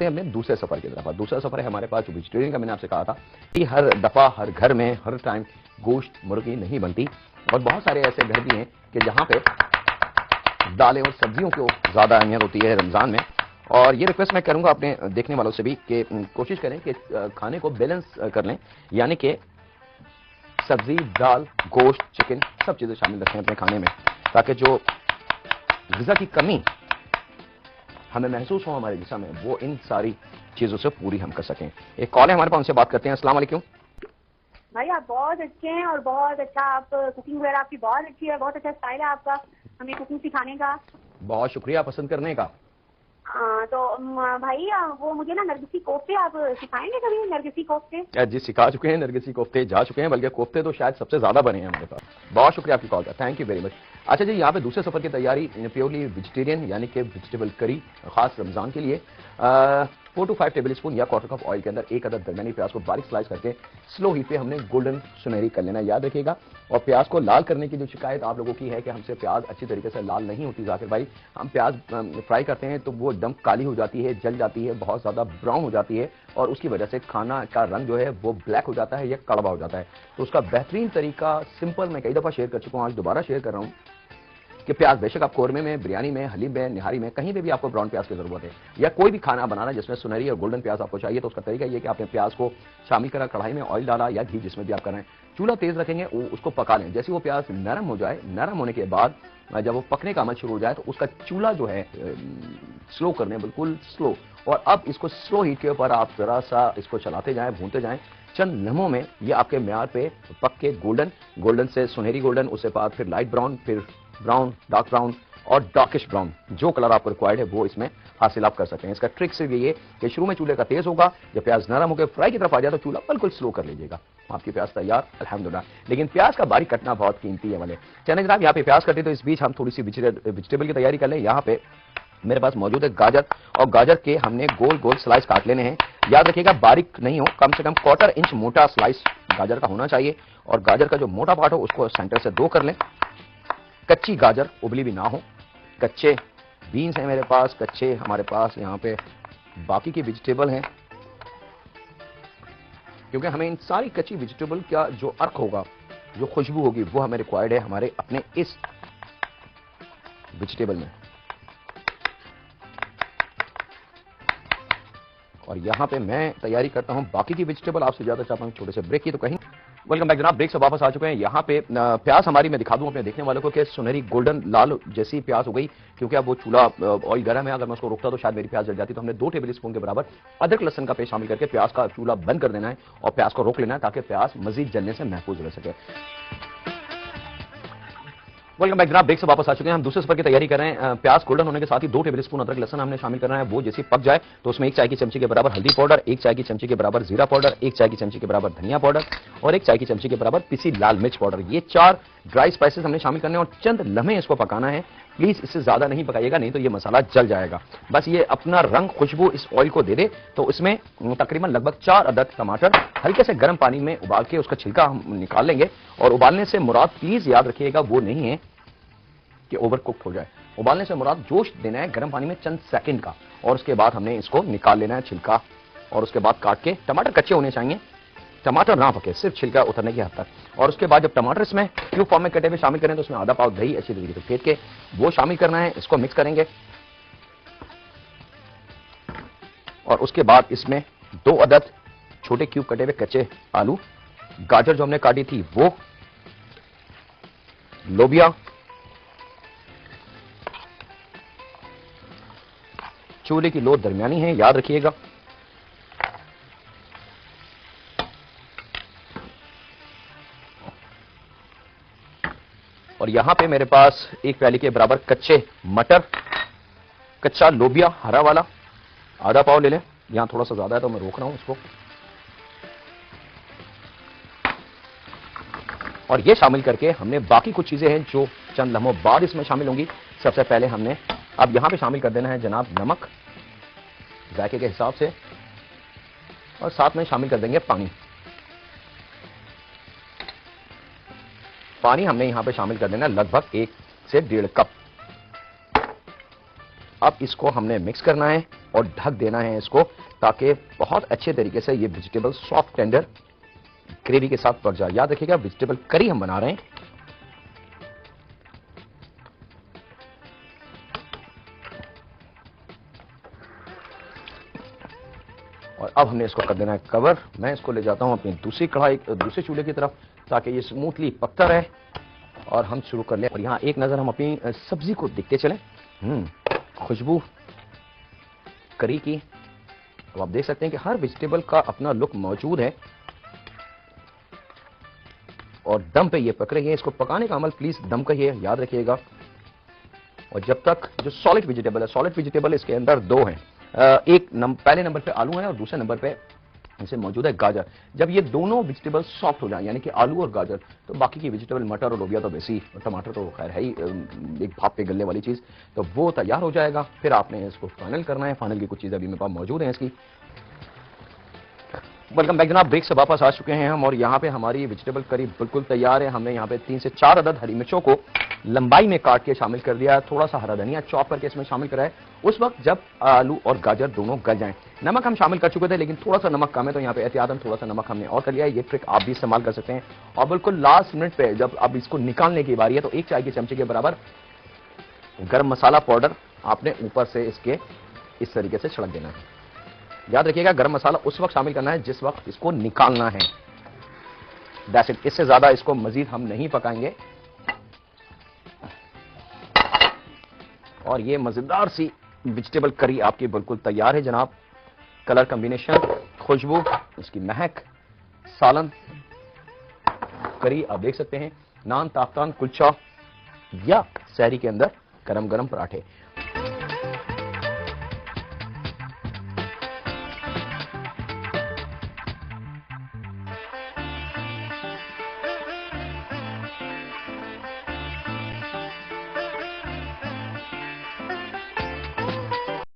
हमने दूसरे सफर की तरफ। दूसरा सफर है हमारे पास जो वेजिटेरियन का, मैंने आपसे कहा था कि हर दफा हर घर में हर टाइम गोश्त मुर्गी नहीं बनती और बहुत सारे ऐसे घर भी हैं कि जहां पे दालें और सब्जियों को ज्यादा अहमियत होती है रमजान में। और ये रिक्वेस्ट मैं करूंगा अपने देखने वालों से भी कि कोशिश करें कि खाने को बैलेंस कर लें, यानी कि सब्जी, दाल, गोश्त, चिकन सब चीजें शामिल रखें अपने खाने में, ताकि जो ग़िज़ा की कमी हमें महसूस हो हमारे जिस्म में, वो इन सारी चीजों से पूरी हम कर सकें। एक कॉल है हमारे पास, उनसे बात करते हैं। अस्सलाम वालेकुम। भाई आप बहुत अच्छे हैं और बहुत अच्छा, आप कुकिंग वगैरह आपकी बहुत अच्छी है, बहुत अच्छा स्टाइल है आपका हमें कुकिंग सिखाने का। बहुत शुक्रिया पसंद करने का। तो भाई वो मुझे ना नरगिसी कोफ्ते आप सिखाएंगे कभी? नरगिसी कोफ्ते जी सिखा चुके हैं, नरगिसी कोफ्ते जा चुके हैं, बल्कि कोफ्ते तो शायद सबसे ज्यादा बने हैं हमारे पास। बहुत शुक्रिया आपकी कॉल का, थैंक यू वेरी मच। अच्छा जी, यहाँ पे दूसरे सफर की तैयारी प्योरली वेजिटेरियन यानी कि वेजिटेबल करी खास रमजान के लिए 4 to 5 टेबल स्पून या क्वार्टर कप ऑयल के अंदर एक अदद दरमियानी प्याज को बारीक स्लाइस करके स्लो हीट पे हमने गोल्डन सुनहरी कर लेना, याद रखिएगा। और प्याज को लाल करने की जो शिकायत आप लोगों की है कि हमसे प्याज अच्छी तरीके से लाल नहीं होती जाकिर भाई, हम प्याज फ्राई करते हैं तो वो एकदम काली हो जाती है, जल जाती है, बहुत ज्यादा ब्राउन हो जाती है और उसकी वजह से खाना का रंग जो है वो ब्लैक हो जाता है या कड़वा हो जाता है। तो उसका बेहतरीन तरीका सिंपल मैं कई दफा शेयर कर चुका हूं, आज दोबारा शेयर कर रहा हूं कि प्याज बेशक आप कोरमे में, बिरयानी में, हलीम में, निहारी में, कहीं पे भी आपको ब्राउन प्याज की जरूरत है, या कोई भी खाना बनाना जिसमें सुनहरी और गोल्डन प्याज आपको चाहिए, तो उसका तरीका ये कि आपने प्याज को शामिल करा, कढ़ाई में ऑयल डाला या घी जिसमें भी आप कर रहे हैं, चूल्हा तेज रखेंगे, उसको पका लें। जैसे वो प्याज नरम हो जाए, नरम होने के बाद जब वो पकने का अमल शुरू हो जाए तो उसका चूल्हा जो है स्लो करने, बिल्कुल स्लो। और अब इसको स्लो हीट के ऊपर आप जरा सा इसको चलाते जाएं, भूनते जाएं, चंद लम्हों में ये आपके म्यार पे पक के गोल्डन से सुनहरी गोल्डन, उसके बाद फिर लाइट ब्राउन, फिर ब्राउन, डार्क ब्राउन और डार्किश ब्राउन, जो कलर आपको रिक्वायर्ड है वो इसमें हासिल आप कर सकते हैं। इसका ट्रिक सिर्फ ये है कि शुरू में चूल्हे का तेज होगा, जब प्याज नरम होकर फ्राई की तरफ आ जाए तो चूल्हा बिल्कुल स्लो कर लीजिएगा, आपकी प्याज तैयार अल्हम्दुलिल्लाह। लेकिन प्याज का बारीक कटना बहुत कीमती है वाले चने जनाब। यहाँ पे प्याज कटे तो इस बीच हम थोड़ी सी वेजिटेबल की तैयारी कर लें। यहाँ पे मेरे पास मौजूद है गाजर, और गाजर के हमने गोल गोल स्लाइस काट लेने हैं। याद रखिएगा बारीक नहीं हो, कम से कम 1/4 इंच मोटा स्लाइस गाजर का होना चाहिए, और गाजर का जो मोटा पार्ट हो उसको सेंटर से 2 कर लें। कच्ची गाजर, उबली भी ना हो, कच्चे बीन्स हैं मेरे पास, कच्चे हमारे पास यहाँ पे बाकी की वेजिटेबल हैं, क्योंकि हमें इन सारी कच्ची वेजिटेबल का जो अर्क होगा, जो खुशबू होगी, वो हमें रिक्वायर्ड है हमारे अपने इस वेजिटेबल में। और यहां पे मैं तैयारी करता हूं बाकी की वेजिटेबल। आपसे ज्यादा चाहता हूं छोटे से ब्रेक की, तो कहीं वेलकम बैक जनाब, ब्रेक से वापस आ चुके हैं। यहाँ पे प्याज हमारी, मैं दिखा दूं अपने देखने वालों को कि सुनहरी गोल्डन लाल जैसी प्याज हो गई, क्योंकि अब वो चूल्हा ऑयल गर्म है, अगर मैं उसको रोकता तो शायद मेरी प्याज जल जाती। तो हमने 2 टेबल स्पून के बराबर अदरक लहसन का पेस्ट शामिल करके प्याज का चूल्हा बंद कर देना है और प्याज को रोक लेना है, ताकि प्याज मजीद जलने से महफूज रह सके। वेलकम बैक जनाब, ब्रेक से वापस आ चुके हैं। हम दूसरे सफर की तैयारी कर रहे हैं। प्याज गोल्डन होने के साथ ही 2 टेबल स्पून अदरक लहसन हमने शामिल करना है। वो जैसे पक जाए तो उसमें 1 चाय की चमची के बराबर हल्दी पाउडर, 1 चाय की चमची के बराबर जीरा पाउडर, 1 चाय की चमची के बराबर धनिया पाउडर और 1 चाय की चमची के बराबर पिसी लाल मिर्च पाउडर, ये 4 ड्राई स्पाइसेस हमने शामिल करने हैं और चंद लम्हे इसको पकाना है। प्लीज इससे ज्यादा नहीं पकाइएगा, नहीं तो ये मसाला जल जाएगा। बस ये अपना रंग खुशबू इस ऑयल को दे दे। तो इसमें तकरीबन लगभग 4 अदद टमाटर हल्के से गर्म पानी में उबाल के उसका छिलका हम निकाल लेंगे। और उबालने से मुराद प्लीज याद रखिएगा वो नहीं है कि ओवर कुक्ड हो जाए। उबालने से मुराद जोश देना है गर्म पानी में चंद सेकंड का, और उसके बाद हमने इसको निकाल लेना है छिलका, और उसके बाद काट के, टमाटर कच्चे होने चाहिए, टमाटर ना पके, सिर्फ छिलका उतरने की हद तक। और उसके बाद जब टमाटर इसमें क्यूब फॉर्म में कटे हुए शामिल करें तो उसमें आधा पाव दही अच्छी तरीके से फेंट के वो शामिल करना है। इसको मिक्स करेंगे और उसके बाद इसमें 2 अदद छोटे क्यूब कटे हुए कच्चे आलू, गाजर जो हमने काटी थी वो, लोबिया, चूल्हे की लो दरमियानी है याद रखिएगा, और यहां पे मेरे पास 1 प्याली के बराबर कच्चे मटर, कच्चा लोबिया हरा वाला आधा पाव ले लें, यहां थोड़ा सा ज्यादा है तो मैं रोक रहा हूं इसको, और ये शामिल करके हमने बाकी कुछ चीजें हैं जो चंद लम्हों बाद इसमें शामिल होंगी। सबसे पहले हमने अब यहां पे शामिल कर देना है जनाब नमक जायके के हिसाब से, और साथ में शामिल कर देंगे पानी। पानी हमने यहां पे शामिल कर देना है लगभग 1 से 1.5 कप। अब इसको हमने मिक्स करना है और ढक देना है इसको, ताकि बहुत अच्छे तरीके से ये वेजिटेबल सॉफ्ट टेंडर ग्रेवी के साथ पक जाए। याद रखिएगा वेजिटेबल करी हम बना रहे हैं। और अब हमने इसको कर देना है कवर। मैं इसको ले जाता हूं अपनी दूसरी कढ़ाई, दूसरे चूल्हे की तरफ, ताकि ये स्मूथली पकता रहे और हम शुरू कर लें। और यहां एक नजर हम अपनी सब्जी को देखते चलें। खुशबू करी की, तो आप देख सकते हैं कि हर वेजिटेबल का अपना लुक मौजूद है और दम पे ये पक रही है। इसको पकाने का अमल प्लीज दम का ही है, याद रखिएगा। और जब तक जो सॉलिड वेजिटेबल है, सॉलिड वेजिटेबल इसके अंदर दो हैं, पहले नंबर पे आलू है और दूसरे नंबर पे इसे मौजूद है गाजर। जब ये दोनों वेजिटेबल सॉफ्ट हो जाए, यानी कि आलू और गाजर, तो बाकी की वेजिटेबल मटर और लोबिया तो वैसे ही, टमाटर तो खैर है ही एक भाप पे गलने वाली चीज, तो वो तैयार हो जाएगा। फिर आपने इसको फाइनल करना है। फाइनल की कुछ चीजें अभी मेरे पास मौजूद हैं इसकी। वेलकम बैक जनाब, ब्रेक से वापस आ चुके हैं हम और यहाँ पे हमारी वेजिटेबल करी बिल्कुल तैयार है। हमने यहाँ पे 3 से 4 अदद हरी मिर्चों को लंबाई में काट के शामिल कर दिया है, थोड़ा सा हरा धनिया चॉप करके इसमें शामिल करा है। उस वक्त जब आलू और गाजर दोनों गल जाएं, नमक हम शामिल कर चुके थे लेकिन थोड़ा सा नमक कम है, तो यहाँ पे एहतियातन थोड़ा सा नमक हमने और कर लिया है। ये ट्रिक आप भी इस्तेमाल कर सकते हैं। और बिल्कुल लास्ट मिनट पे जब अब इसको निकालने की बारी है, तो 1 चाय के चमचे के बराबर गर्म मसाला पाउडर आपने ऊपर से इसके इस तरीके से छिड़क देना है। याद रखिएगा गरम मसाला उस वक्त शामिल करना है जिस वक्त इसको निकालना है। दैट्स इट, इससे ज्यादा इसको मजीद हम नहीं पकाएंगे। और ये मजेदार सी वेजिटेबल करी आपकी बिल्कुल तैयार है जनाब। कलर कॉम्बिनेशन, खुशबू, इसकी महक, सालन करी आप देख सकते हैं। नान, ताफ्तान, कुलचा या सहरी के अंदर गरम गरम पराठे।